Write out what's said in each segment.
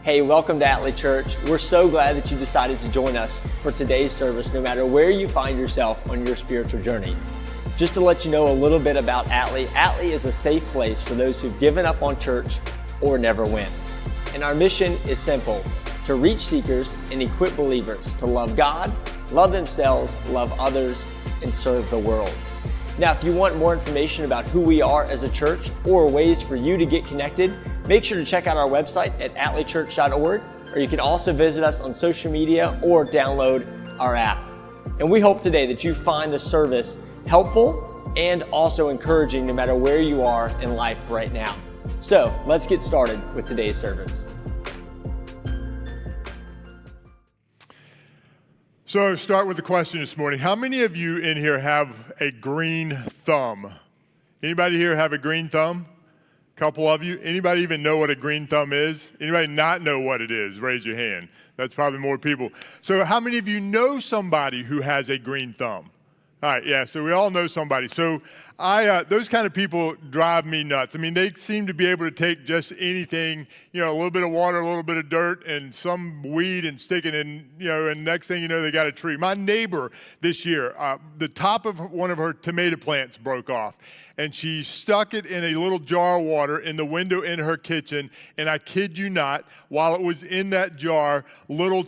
Hey, welcome to Atlee Church. We're so glad that you decided to join us for today's service, no matter where you find yourself on your spiritual journey. Just to let you know a little bit about Atlee, Atlee is a safe place for those who've given up on church or never went. And our mission is simple: to reach seekers and equip believers to love God, love themselves, love others, and serve the world. Now, if you want more information about who we are as a church or ways for you to get connected, make sure to check out our website at atleechurch.org, or you can also visit us on social media or download our app. And we hope today that you find the service helpful and also encouraging no matter where you are in life right now. So let's get started with today's service. So start with the question this morning. How many of you in here have a green thumb? Anybody here have a green thumb? A couple of you. Anybody even know what a green thumb is? Anybody not know what it is? Raise your hand. That's probably more people. So how many of you know somebody who has a green thumb? All right, yeah, so we all know somebody. So those kind of people drive me nuts. I mean, they seem to be able to take just anything, a little bit of water, a little bit of dirt, and some weed and stick it in, and next thing you know, they got a tree. My neighbor this year, the top of one of her tomato plants broke off, and she stuck it in a little jar of water in the window in her kitchen, and I kid you not, while it was in that jar, little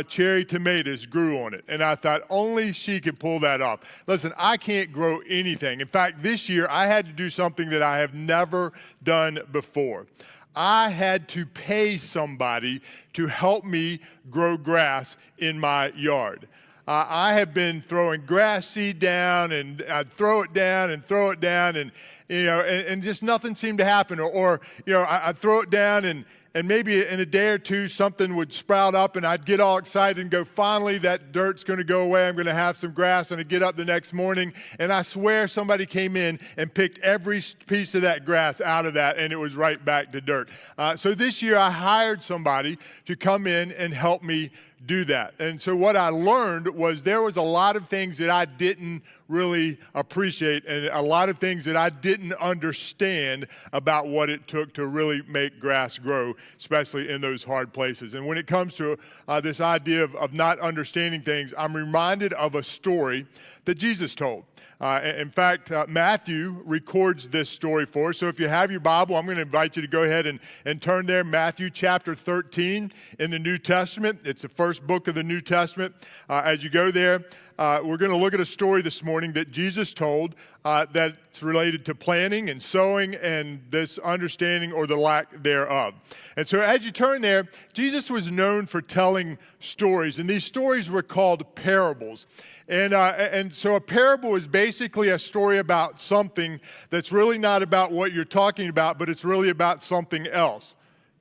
cherry tomatoes grew on it. And I thought, only she could pull that off. Listen, I can't grow anything. In fact, this year, I had to do something that I have never done before. I had to pay somebody to help me grow grass in my yard. I have been throwing grass seed down, and I'd throw it down and throw it down, and just nothing seemed to happen. Or I'd throw it down, and maybe in a day or two, something would sprout up, and I'd get all excited and go, finally, that dirt's going to go away. I'm going to have some grass. And I'd get up the next morning, and I swear somebody came in and picked every piece of that grass out of that, and it was right back to dirt. So this year, I hired somebody to come in and help me do that. And so what I learned was there was a lot of things that I didn't really appreciate, and a lot of things that I didn't understand about what it took to really make grass grow, especially in those hard places. And when it comes to this idea of not understanding things, I'm reminded of a story that Jesus told. In fact, Matthew records this story for us. So if you have your Bible, I'm going to invite you to go ahead and turn there. Matthew chapter 13 in the New Testament. It's the first book of the New Testament. As you go there, we're going to look at a story this morning that Jesus told that's related to planting and sowing and this understanding or the lack thereof. And so as you turn there, Jesus was known for telling stories, and these stories were called parables. And so a parable is basically a story about something that's really not about what you're talking about, but it's really about something else.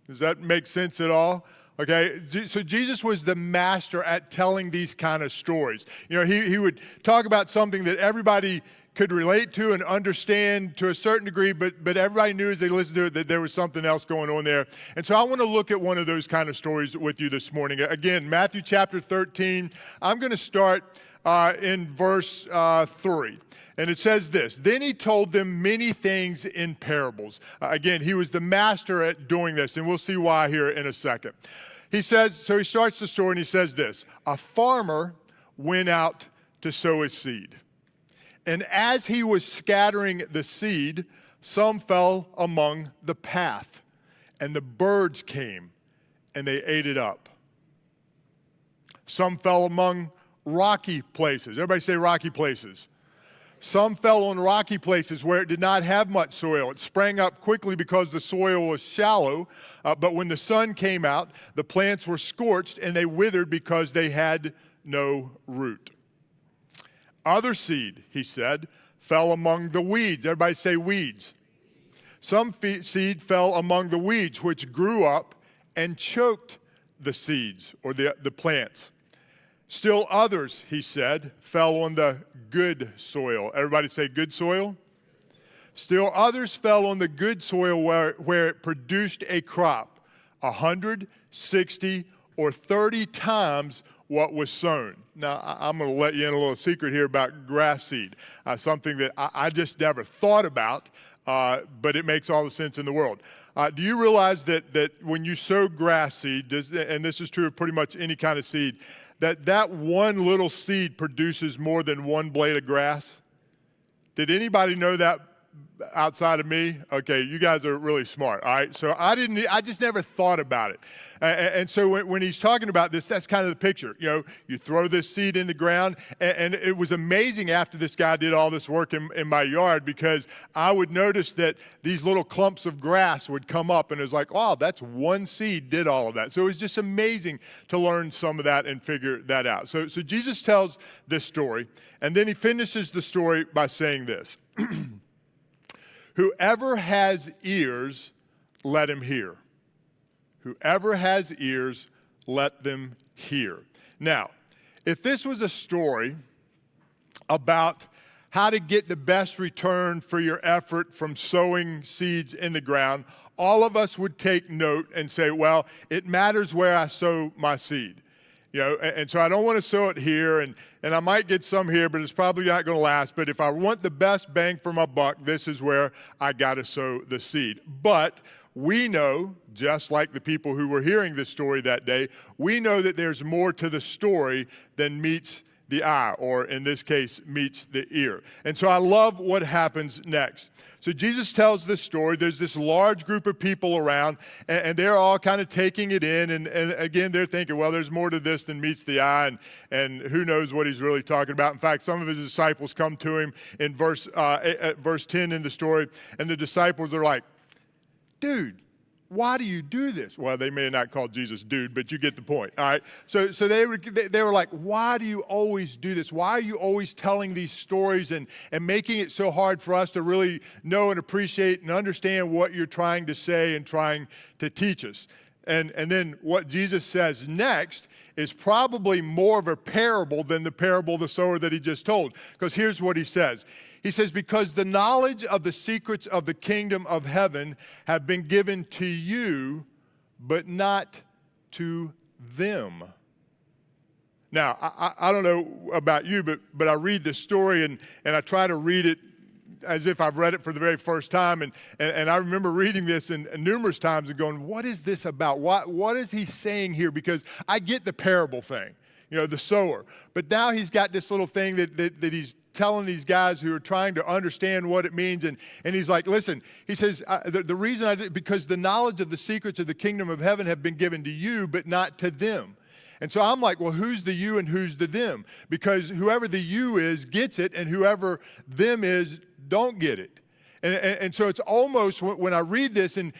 Does that make sense at all? Okay, so Jesus was the master at telling these kind of stories. He would talk about something that everybody could relate to and understand to a certain degree, but everybody knew as they listened to it that there was something else going on there. And so I want to look at one of those kind of stories with you this morning. Again, Matthew chapter 13. I'm going to start in verse 3. And it says this: Then he told them many things in parables. Again, he was the master at doing this, and we'll see why here in a second. He says, so he starts the story and he says this: a farmer went out to sow his seed. And as he was scattering the seed, some fell among the path, and the birds came and they ate it up. Some fell among rocky places. Everybody say rocky places. Some fell on rocky places where it did not have much soil. It sprang up quickly because the soil was shallow, but when the sun came out, the plants were scorched and they withered because they had no root. Other seed, he said, fell among the weeds. Everybody say weeds. Some seed fell among the weeds, which grew up and choked the seeds or the plants. Still others, he said, fell on the good soil. Everybody say good soil. Still others fell on the good soil where it produced a crop, 100, 60, or 30 times what was sown. Now, I'm going to let you in a little secret here about grass seed, something that I just never thought about, but it makes all the sense in the world. Do you realize that when you sow grass seed, and this is true of pretty much any kind of seed, that one little seed produces more than one blade of grass? Did anybody know that outside of me? Okay, you guys are really smart, all right? So I just never thought about it. And so when he's talking about this, that's kind of the picture. You know, you throw this seed in the ground, and it was amazing after this guy did all this work in my yard, because I would notice that these little clumps of grass would come up, and it was like, wow, that's one seed did all of that. So it was just amazing to learn some of that and figure that out. So Jesus tells this story, and then he finishes the story by saying this. Whoever has ears, let him hear. Whoever has ears, let them hear. Now, if this was a story about how to get the best return for your effort from sowing seeds in the ground, all of us would take note and say, well, it matters where I sow my seed. You know, and so I don't want to sow it here, and I might get some here, but it's probably not going to last. But if I want the best bang for my buck, this is where I got to sow the seed. But we know, just like the people who were hearing this story that day, we know that there's more to the story than meets the eye, or in this case, meets the ear. And so I love what happens next. So Jesus tells this story. There's this large group of people around, and they're all kind of taking it in. And again, they're thinking, well, there's more to this than meets the eye, and who knows what he's really talking about. In fact, some of his disciples come to him in verse 10 in the story, and the disciples are like, dude, why do you do this? Well, they may have not called Jesus dude, but you get the point, all right? So they were like, why do you always do this? Why are you always telling these stories and making it so hard for us to really know and appreciate and understand what you're trying to say and trying to teach us? And then what Jesus says next is probably more of a parable than the parable of the sower that he just told. Because here's what he says. He says, because the knowledge of the secrets of the kingdom of heaven have been given to you, but not to them. Now, I don't know about you, but I read this story and I try to read it as if I've read it for the very first time. And I remember reading this numerous times and going, what is this about? What is he saying here? Because I get the parable thing, you know, the sower. But now he's got this little thing that he's telling these guys who are trying to understand what it means. And he's like, listen, he says, the reason I did, because the knowledge of the secrets of the kingdom of heaven have been given to you, but not to them. And so I'm like, well, who's the you and who's the them? Because whoever the you is gets it, and whoever them is don't get it. And so it's almost, when I read this and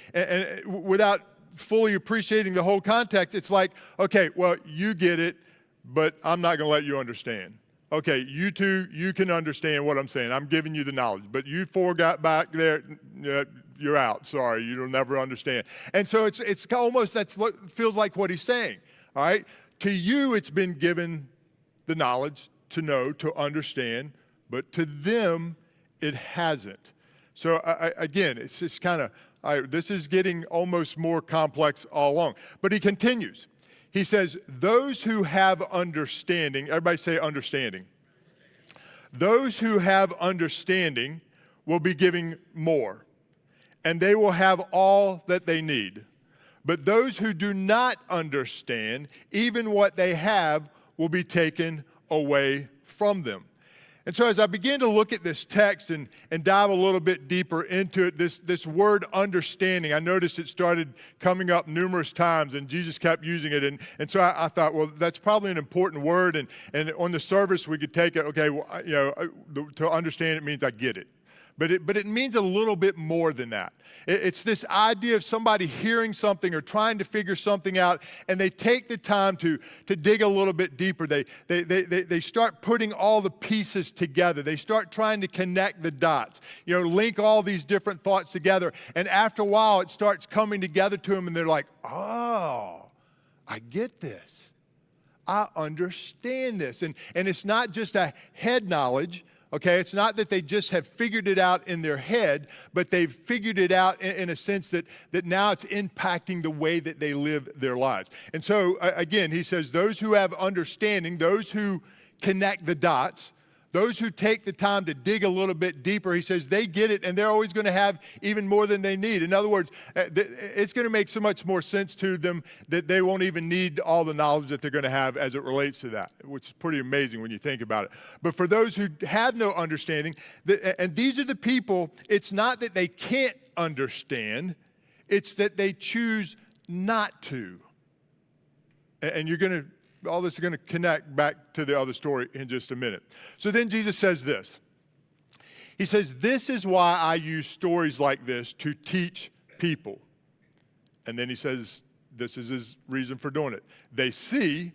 without fully appreciating the whole context, it's like, okay, well, you get it, but I'm not going to let you understand. Okay, you two, you can understand what I'm saying. I'm giving you the knowledge. But you four got back there, you're out. Sorry, you'll never understand. And so it's almost, feels like what he's saying. All right? To you, it's been given the knowledge to know, to understand. But to them, it hasn't. So again, it's just kind of, this is getting almost more complex all along. But he continues. He says, those who have understanding, everybody say understanding. Those who have understanding will be giving more, and they will have all that they need. But those who do not understand, even what they have will be taken away from them. And so as I began to look at this text and dive a little bit deeper into it, this word understanding, I noticed it started coming up numerous times, and Jesus kept using it. And so I thought, well, that's probably an important word. And on the service, we could take it, okay, well, you know, to understand it means I get it. But it means a little bit more than that. It's this idea of somebody hearing something or trying to figure something out, and they take the time to dig a little bit deeper. They start putting all the pieces together. They start trying to connect the dots, you know, link all these different thoughts together. And after a while, it starts coming together to them, and they're like, oh, I get this. I understand this. And it's not just a head knowledge. Okay, it's not that they just have figured it out in their head, but they've figured it out in a sense that now it's impacting the way that they live their lives. And so, again, he says, those who have understanding, those who connect the dots, those who take the time to dig a little bit deeper, he says they get it, and they're always going to have even more than they need. In other words, it's going to make so much more sense to them that they won't even need all the knowledge that they're going to have as it relates to that, which is pretty amazing when you think about it. But for those who have no understanding, and these are the people, it's not that they can't understand, it's that they choose not to. And all this is going to connect back to the other story in just a minute. So then Jesus says this. He says, this is why I use stories like this to teach people. And then he says, this is his reason for doing it. They see,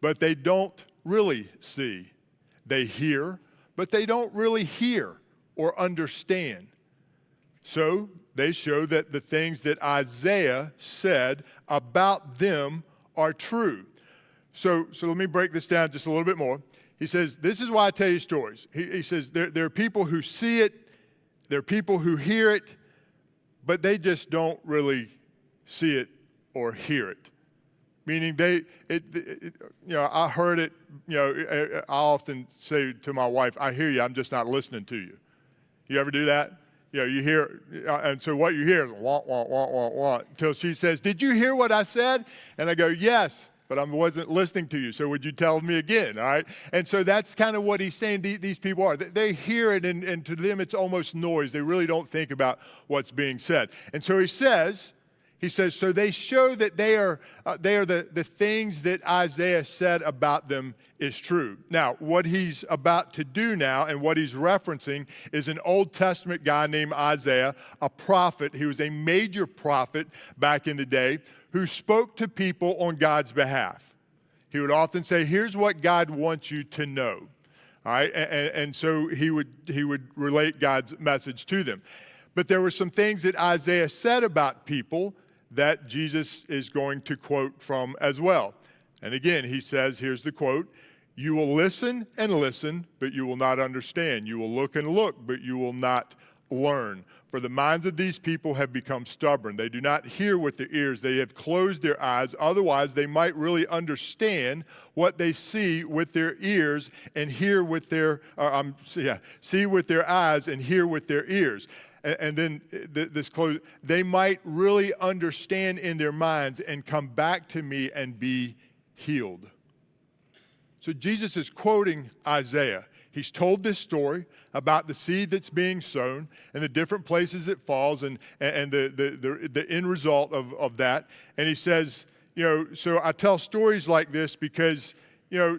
but they don't really see. They hear, but they don't really hear or understand. So they show that the things that Isaiah said about them are true. So let me break this down just a little bit more. He says, this is why I tell you stories. He says there are people who see it, there are people who hear it, but they just don't really see it or hear it. Meaning I heard it, I often say to my wife, I hear you, I'm just not listening to you. You ever do that? You hear, and so what you hear is wah, wah, wah, wah, wah, until she says, did you hear what I said? And I go, yes, but I wasn't listening to you, so would you tell me again, all right? And so that's kind of what he's saying these people are. They hear it, and to them it's almost noise. They really don't think about what's being said. And so he says, so they show that they are the things that Isaiah said about them is true. Now, what he's about to do now and what he's referencing is an Old Testament guy named Isaiah, a prophet. He was a major prophet back in the day who spoke to people on God's behalf. He would often say, here's what God wants you to know. All right, and so he would relate God's message to them. But there were some things that Isaiah said about people that Jesus is going to quote from as well. And again, he says, here's the quote, you will listen and listen, but you will not understand. You will look and look, but you will not learn. For the minds of these people have become stubborn. They do not hear with their ears. They have closed their eyes. Otherwise, they might really understand what they see with their ears and hear with their, see with their eyes and hear with their ears. And then this close, they might really understand in their minds and come back to me and be healed. So Jesus is quoting Isaiah. He's told this story about the seed that's being sown and the different places it falls and the end result of that. And he says, so I tell stories like this because,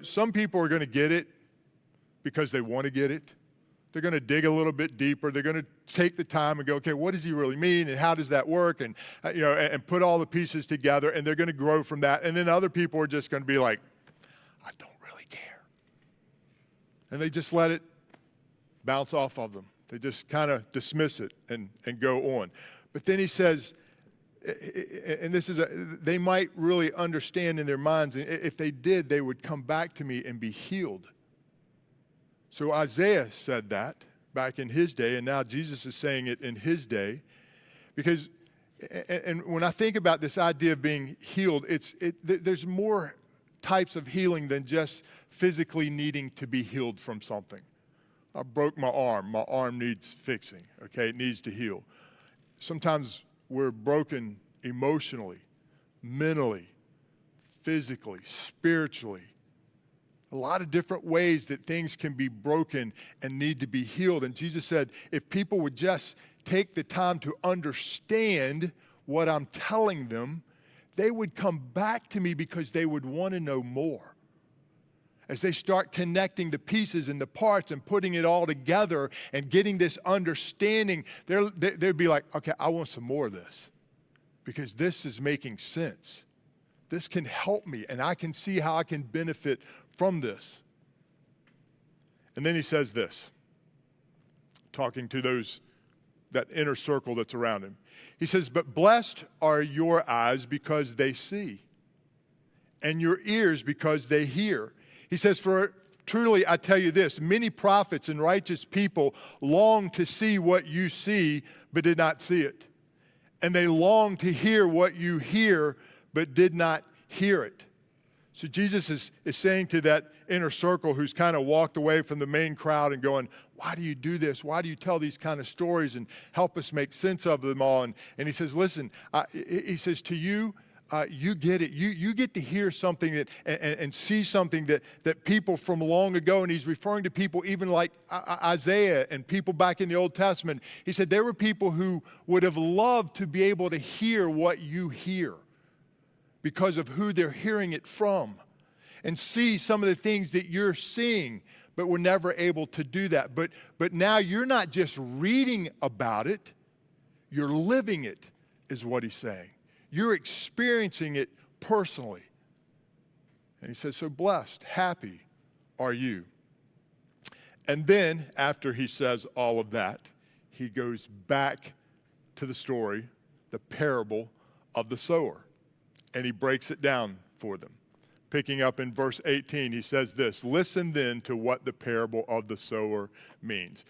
some people are going to get it because they want to get it. They're going to dig a little bit deeper. They're going to take the time and go, okay, what does he really mean, and how does that work, and and put all the pieces together, and they're going to grow from that. And then other people are just going to be like, I don't really care, and they just let it bounce off of them. They just kind of dismiss it and go on. But then he says, and they might really understand in their minds, and if they did, they would come back to me and be healed. So Isaiah said that back in his day, and now Jesus is saying it in his day. Because, and when I think about this idea of being healed, there's more types of healing than just physically needing to be healed from something. I broke my arm. My arm needs fixing, okay? It needs to heal. Sometimes we're broken emotionally, mentally, physically, spiritually. A lot of different ways that things can be broken and need to be healed. And Jesus said, if people would just take the time to understand what I'm telling them, they would come back to me because they would want to know more. As they start connecting the pieces and the parts and putting it all together and getting this understanding, they'd be like, okay, I want some more of this because this is making sense. This can help me, and I can see how I can benefit from this. And then he says this, talking to that inner circle that's around him. He says, but blessed are your eyes because they see, and your ears because they hear. He says, for truly I tell you this, many prophets and righteous people long to see what you see, but did not see it. And they long to hear what you hear, but did not hear it. So Jesus is saying to that inner circle who's kind of walked away from the main crowd and going, why do you do this? Why do you tell these kind of stories and help us make sense of them all? And he says, listen, he says to you, you get it. You get to hear something that and see something that people from long ago, and he's referring to people even like Isaiah and people back in the Old Testament. He said there were people who would have loved to be able to hear what you hear because of who they're hearing it from, and see some of the things that you're seeing, but were never able to do that. But now you're not just reading about it, you're living it, is what he's saying. You're experiencing it personally. And he says, so blessed, happy are you. And then, after he says all of that, he goes back to the story, the parable of the sower. And he breaks it down for them. Picking up in verse 18, he says this, listen then to what the parable of the sower means.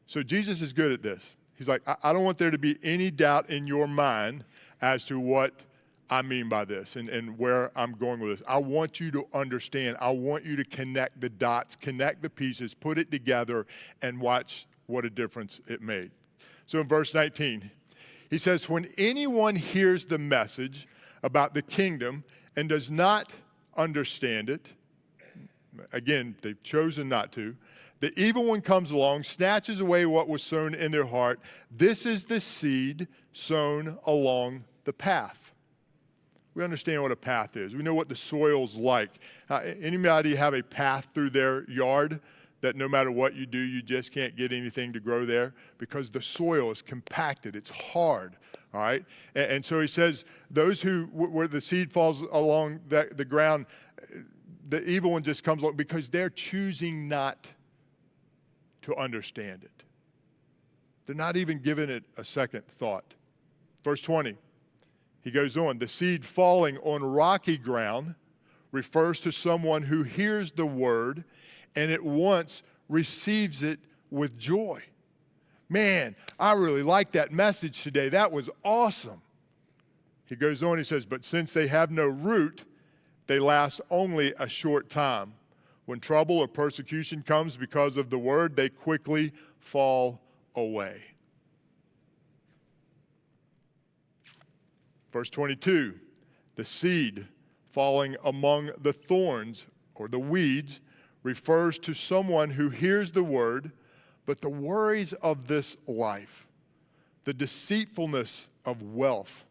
So Jesus is good at this. He's like, I don't want there to be any doubt in your mind as to what I mean by this and where I'm going with this. I want you to understand. I want you to connect the dots, connect the pieces, put it together, and watch what a difference it made. So in verse 19, he says, when anyone hears the message about the kingdom and does not understand it, again, they've chosen not to, the evil one comes along, snatches away what was sown in their heart. This is the seed sown along the path. We understand what a path is. We know what the soil's like. Anybody have a path through their yard that no matter what you do, you just can't get anything to grow there because the soil is compacted. It's hard. All right? And so he says, those who, where the seed falls along the ground, the evil one just comes along because they're choosing not to understand it. They're not even giving it a second thought. Verse 20, he goes on, the seed falling on rocky ground refers to someone who hears the word and at once receives it with joy. Man, I really like that message today. That was awesome. He goes on, he says, but since they have no root, they last only a short time. When trouble or persecution comes because of the word, they quickly fall away. Verse 22, the seed falling among the thorns or the weeds refers to someone who hears the word, but the worries of this life, the deceitfulness of wealth,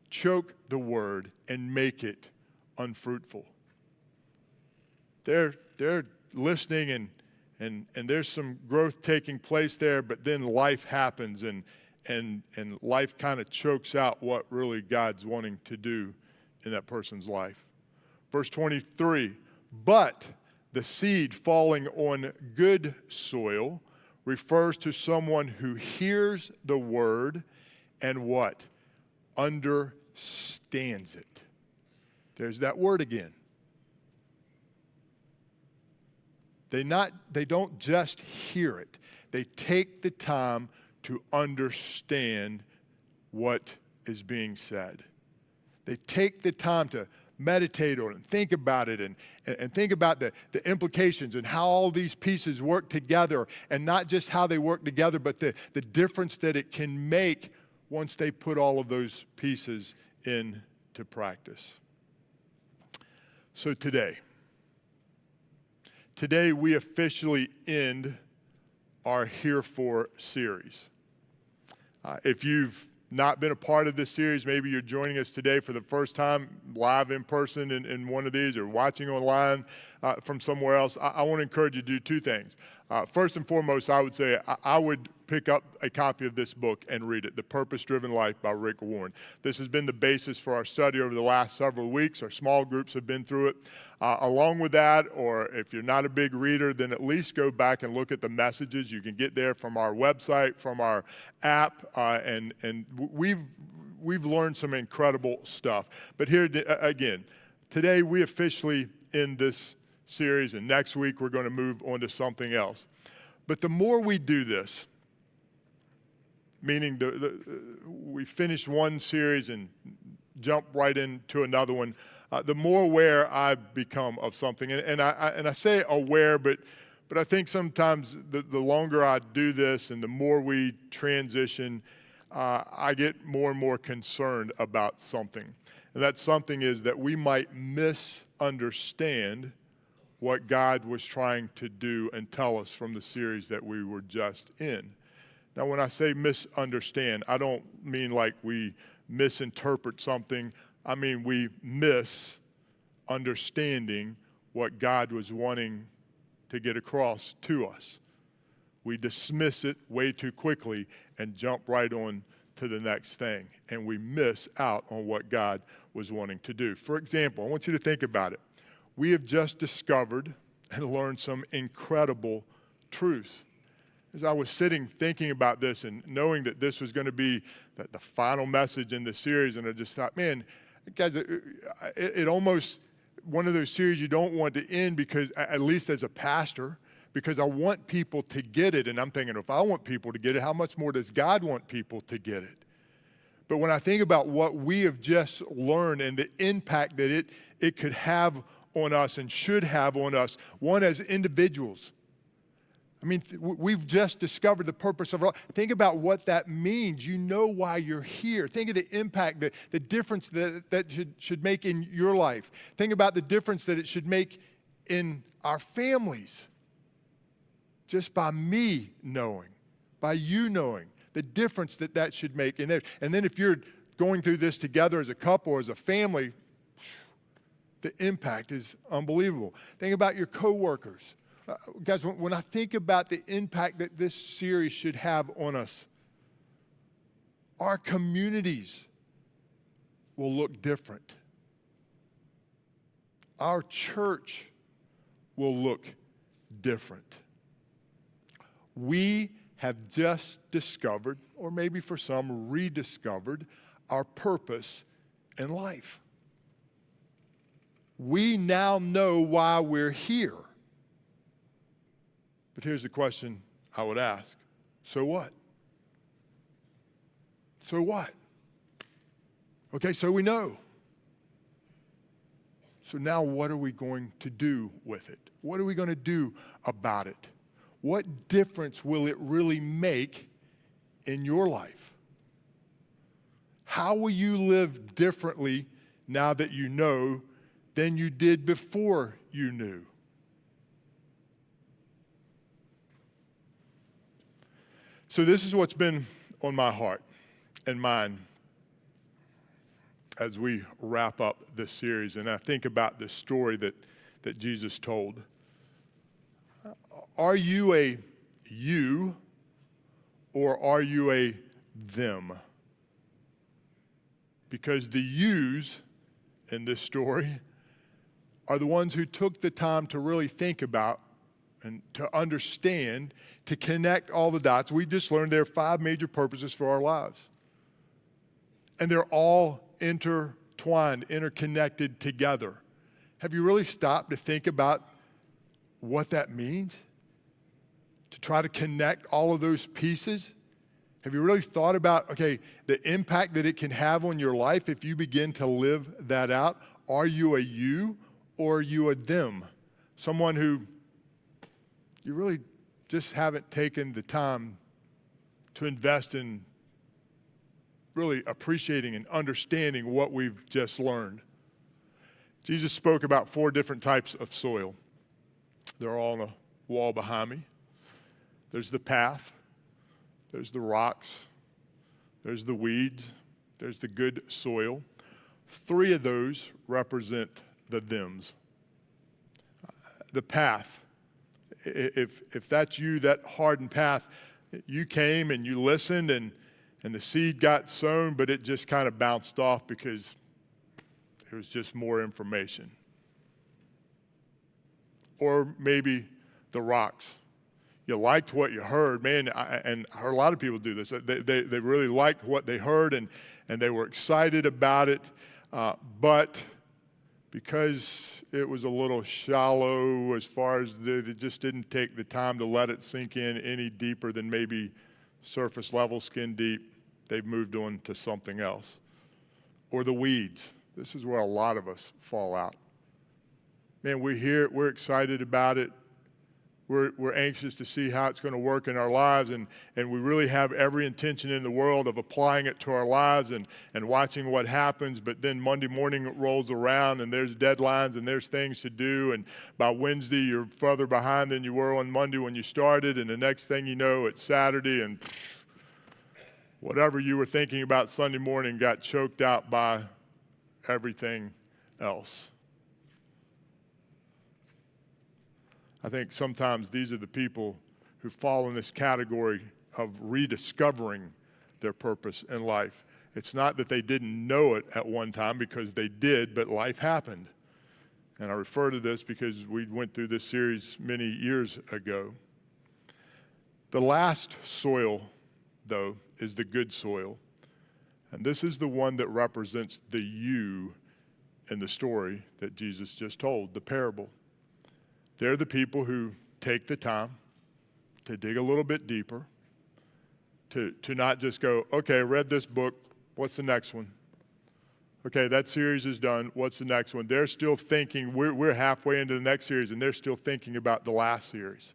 choke the word and make it unfruitful. They're listening and there's some growth taking place there, but then life happens and life kind of chokes out what really God's wanting to do in that person's life. Verse 23, but the seed falling on good soil refers to someone who hears the word and what? Understands it. There's that word again. They don't just hear it. They take the time to understand what is being said. They take the time to meditate on it and think about it and think about the implications and how all these pieces work together, and not just how they work together, but the difference that it can make once they put all of those pieces into practice. So today we officially end our Here For series. If you've not been a part of this series, maybe you're joining us today for the first time live in person in one of these or watching online from somewhere else, I want to encourage you to do two things. First and foremost, I would say I would pick up a copy of this book and read it, The Purpose-Driven Life by Rick Warren. This has been the basis for our study over the last several weeks. Our small groups have been through it. Along with that, or if you're not a big reader, then at least go back and look at the messages. You can get there from our website, from our app, and we've learned some incredible stuff. But here again, today we officially end this series, and next week we're going to move on to something else. But the more we do this, meaning we finish one series and jump right into another one, the more aware I become of something. And I say aware, but I think sometimes the longer I do this and the more we transition, I get more and more concerned about something. And that something is that we might misunderstand what God was trying to do and tell us from the series that we were just in. Now, when I say misunderstand, I don't mean like we misinterpret something. I mean we miss understanding what God was wanting to get across to us. We dismiss it way too quickly and jump right on to the next thing, and we miss out on what God was wanting to do. For example, I want you to think about it. We have just discovered and learned some incredible truths. As I was sitting thinking about this and knowing that this was going to be the final message in the series, and I just thought, man, guys, it almost, one of those series you don't want to end, because at least as a pastor, because I want people to get it. And I'm thinking, if I want people to get it, how much more does God want people to get it? But when I think about what we have just learned and the impact that it could have on us and should have on us, one, as individuals. I mean, we've just discovered the purpose of our life. Think about what that means. You know why you're here. Think of the impact, the difference that should make in your life. Think about the difference that it should make in our families. Just by me knowing, by you knowing, the difference that should make in there. And then if you're going through this together as a couple or as a family, the impact is unbelievable. Think about your coworkers. Guys, when I think about the impact that this series should have on us, our communities will look different. Our church will look different. We have just discovered, or maybe for some rediscovered, our purpose in life. We now know why we're here. But here's the question I would ask. So what? So what? Okay, so we know. So now what are we going to do with it? What are we going to do about it? What difference will it really make in your life? How will you live differently now that you know than you did before you knew? So this is what's been on my heart and mind as we wrap up this series, and I think about this story that Jesus told. Are you a you, or are you a them? Because the yous in this story are the ones who took the time to really think about and to understand, to connect all the dots. We just learned there are 5 major purposes for our lives. And they're all intertwined, interconnected together. Have you really stopped to think about what that means? To try to connect all of those pieces? Have you really thought about, okay, the impact that it can have on your life if you begin to live that out? Are you a you, or are you a them? Someone who you really just haven't taken the time to invest in really appreciating and understanding what we've just learned. Jesus spoke about 4 different types of soil. They're all on a wall behind me. There's the path, there's the rocks, there's the weeds, there's the good soil. 3 of those represent the thems. The path, if that's you, that hardened path, you came and you listened and the seed got sown, but it just kind of bounced off because it was just more information. Or maybe the rocks. You liked what you heard, man, and I heard a lot of people do this. They really liked what they heard and they were excited about it, but because it was a little shallow as far as it just didn't take the time to let it sink in any deeper than maybe surface level, skin deep, they've moved on to something else. Or the weeds. This is where a lot of us fall out. Man, we hear it, we're excited about it. We're anxious to see how it's going to work in our lives, and we really have every intention in the world of applying it to our lives and watching what happens. But then Monday morning rolls around, and there's deadlines, and there's things to do, and by Wednesday you're further behind than you were on Monday when you started, and the next thing you know, it's Saturday, and whatever you were thinking about Sunday morning got choked out by everything else. I think sometimes these are the people who fall in this category of rediscovering their purpose in life. It's not that they didn't know it at one time, because they did, but life happened. And I refer to this because we went through this series many years ago. The last soil, though, is the good soil. And this is the one that represents the you in the story that Jesus just told, the parable. They're the people who take the time to dig a little bit deeper, to not just go, okay, read this book, what's the next one? Okay, that series is done, what's the next one? They're still thinking, we're halfway into the next series, and they're still thinking about the last series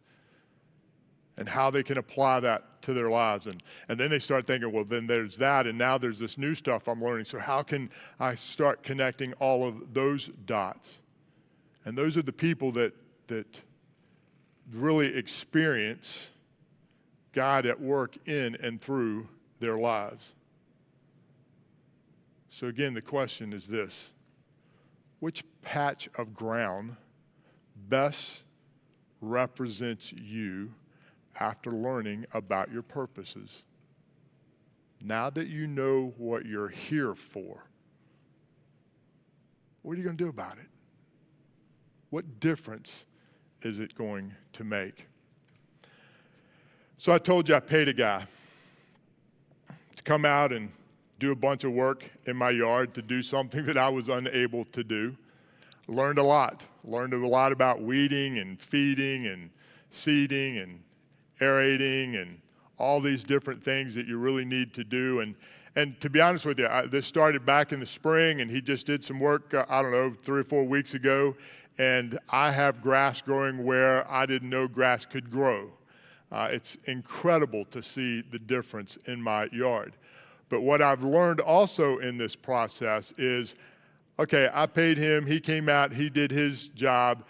and how they can apply that to their lives. And then they start thinking, well, then there's that, and now there's this new stuff I'm learning, so how can I start connecting all of those dots? And those are the people that really experience God at work in and through their lives. So again, the question is this: which patch of ground best represents you after learning about your purposes? Now that you know what you're here for, what are you going to do about it? What difference is it going to make? So I told you I paid a guy to come out and do a bunch of work in my yard to do something that I was unable to do. Learned a lot. Learned a lot about weeding and feeding and seeding and aerating and all these different things that you really need to do. And to be honest with you, this started back in the spring, and he just did some work, 3 or 4 weeks ago. And I have grass growing where I didn't know grass could grow. It's incredible to see the difference in my yard. But what I've learned also in this process is, okay, I paid him, he came out, he did his job.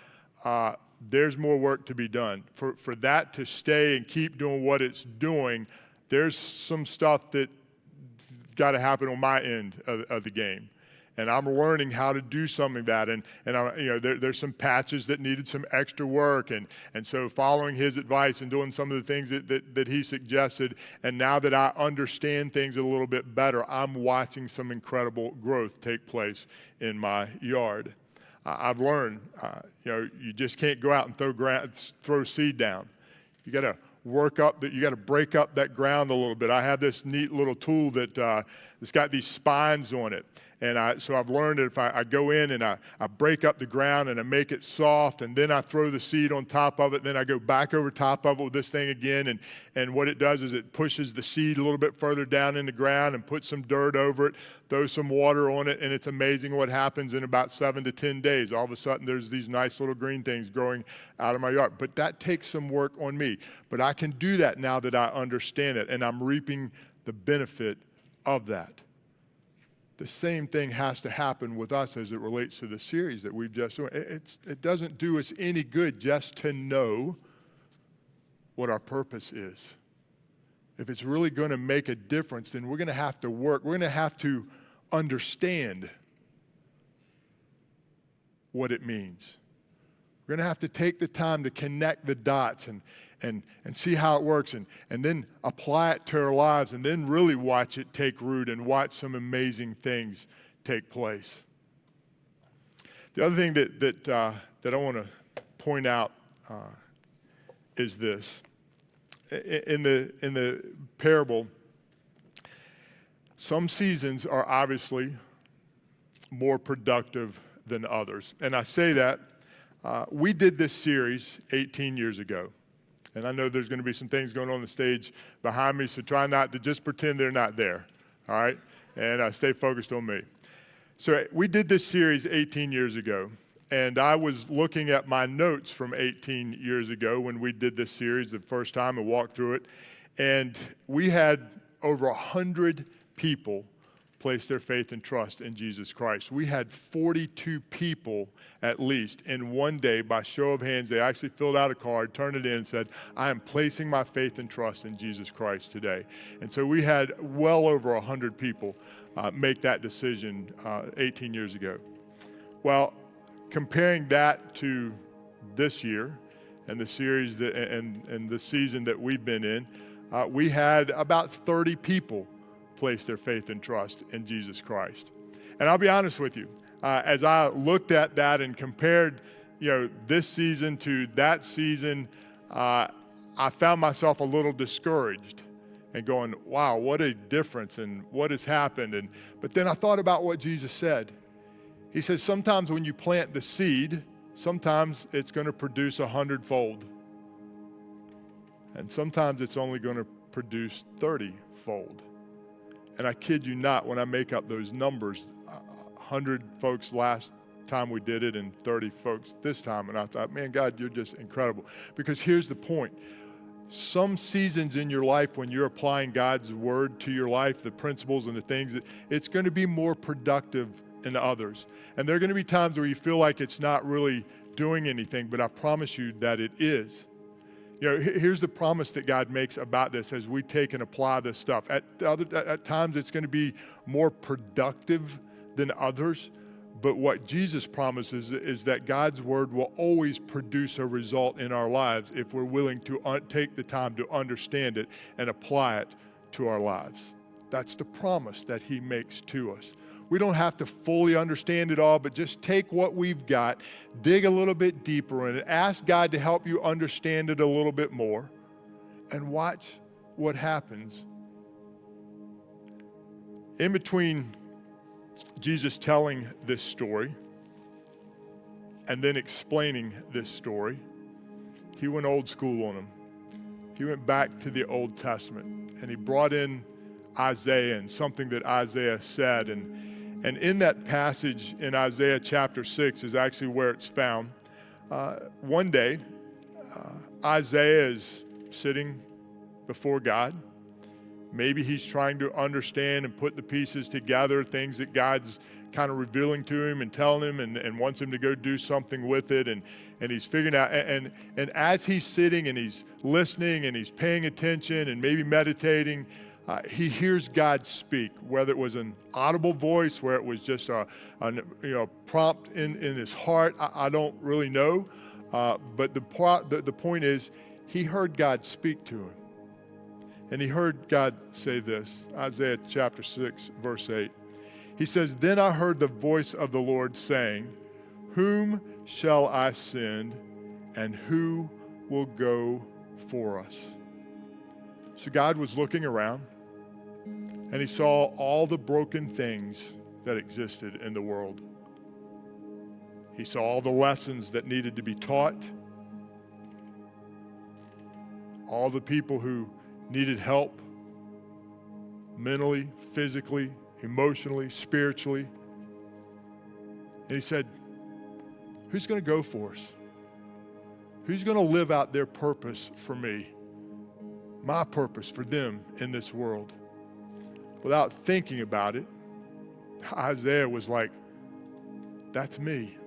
There's more work to be done. For that to stay and keep doing what it's doing, there's some stuff that got to happen on my end of the game. And I'm learning how to do some of that. And there's some patches that needed some extra work. And so following his advice and doing some of the things that he suggested, and now that I understand things a little bit better, I'm watching some incredible growth take place in my yard. I've learned, you just can't go out and throw seed down. You got to you got to break up that ground a little bit. I have this neat little tool that's got these spines on it. And so I've learned that if I go in and I break up the ground and I make it soft, and then I throw the seed on top of it, then I go back over top of it with this thing again, and what it does is it pushes the seed a little bit further down in the ground and puts some dirt over it, throws some water on it, and it's amazing what happens in about 7 to 10 days. All of a sudden, there's these nice little green things growing out of my yard. But that takes some work on me. But I can do that now that I understand it, and I'm reaping the benefit of that. The same thing has to happen with us as it relates to the series that we've just done. It doesn't do us any good just to know what our purpose is. If it's really going to make a difference, then we're going to have to work. We're going to have to understand what it means. We're going to have to take the time to connect the dots and see how it works, and then apply it to our lives, and then really watch it take root and watch some amazing things take place. The other thing that I want to point out is this. In the parable, some seasons are obviously more productive than others. And I say that, we did this series 18 years ago. And I know there's going to be some things going on the stage behind me, so try not to just pretend they're not there, all right? And stay focused on me. So we did this series 18 years ago, and I was looking at my notes from 18 years ago when we did this series the first time and walked through it, and we had over 100 people place their faith and trust in Jesus Christ. We had 42 people at least in one day, by show of hands. They actually filled out a card, turned it in, and said, I am placing my faith and trust in Jesus Christ today. And so we had well over 100 people make that decision 18 years ago. Well, comparing that to this year and the series and the season that we've been in, we had about 30 people place their faith and trust in Jesus Christ. And I'll be honest with you, as I looked at that and compared, this season to that season, I found myself a little discouraged and going, wow, what a difference and what has happened. But then I thought about what Jesus said. He says, sometimes when you plant the seed, sometimes it's going to produce 100-fold. And sometimes it's only going to produce 30-fold. And I kid you not, when I make up those numbers, 100 folks last time we did it and 30 folks this time. And I thought, man, God, you're just incredible. Because here's the point. Some seasons in your life when you're applying God's word to your life, the principles and the things, it's going to be more productive than others. And there are going to be times where you feel like it's not really doing anything, but I promise you that it is. Here's the promise that God makes about this as we take and apply this stuff. At times, it's going to be more productive than others. But what Jesus promises is that God's word will always produce a result in our lives if we're willing to take the time to understand it and apply it to our lives. That's the promise that he makes to us. We don't have to fully understand it all, but just take what we've got, dig a little bit deeper in it, ask God to help you understand it a little bit more, and watch what happens. In between Jesus telling this story and then explaining this story, he went old school on them. He went back to the Old Testament, and he brought in Isaiah and something that Isaiah said. And in that passage in Isaiah chapter 6 is actually where it's found. One day, Isaiah is sitting before God. Maybe he's trying to understand and put the pieces together, things that God's kind of revealing to him and telling him and wants him to go do something with it. And he's figuring out, and as he's sitting and he's listening and he's paying attention and maybe meditating, he hears God speak, whether it was an audible voice, where it was just a prompt in his heart. I don't really know, but the point is, he heard God speak to him. And he heard God say this, Isaiah chapter 6, verse 8. He says, "Then I heard the voice of the Lord saying, whom shall I send, and who will go for us?" So God was looking around, and he saw all the broken things that existed in the world. He saw all the lessons that needed to be taught, all the people who needed help mentally, physically, emotionally, spiritually. And he said, who's going to go for us? Who's going to live out their purpose for me? My purpose for them in this world. Without thinking about it, Isaiah was like, that's me.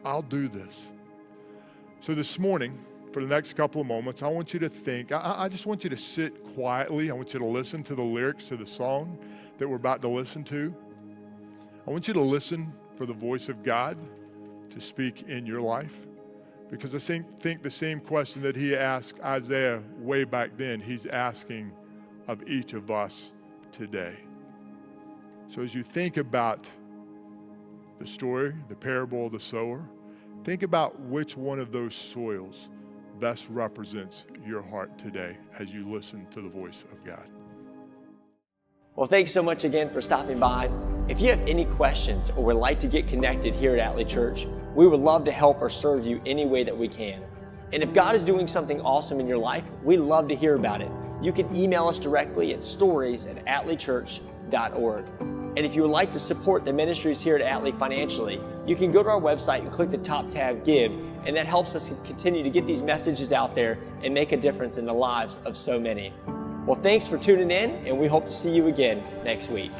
I'll do this. So this morning, for the next couple of moments, I want you to think. I just want you to sit quietly. I want you to listen to the lyrics to the song that we're about to listen to. I want you to listen for the voice of God to speak in your life. Because I think the same question that he asked Isaiah way back then, he's asking of each of us today. So as you think about the story, the parable of the sower, think about which one of those soils best represents your heart today as you listen to the voice of God. Well, thanks so much again for stopping by. If you have any questions or would like to get connected here at Atlee Church, we would love to help or serve you any way that we can. And if God is doing something awesome in your life, we'd love to hear about it. You can email us directly at stories@atleechurch.org. And if you would like to support the ministries here at Atlee financially, you can go to our website and click the top tab, Give, and that helps us continue to get these messages out there and make a difference in the lives of so many. Well, thanks for tuning in, and we hope to see you again next week.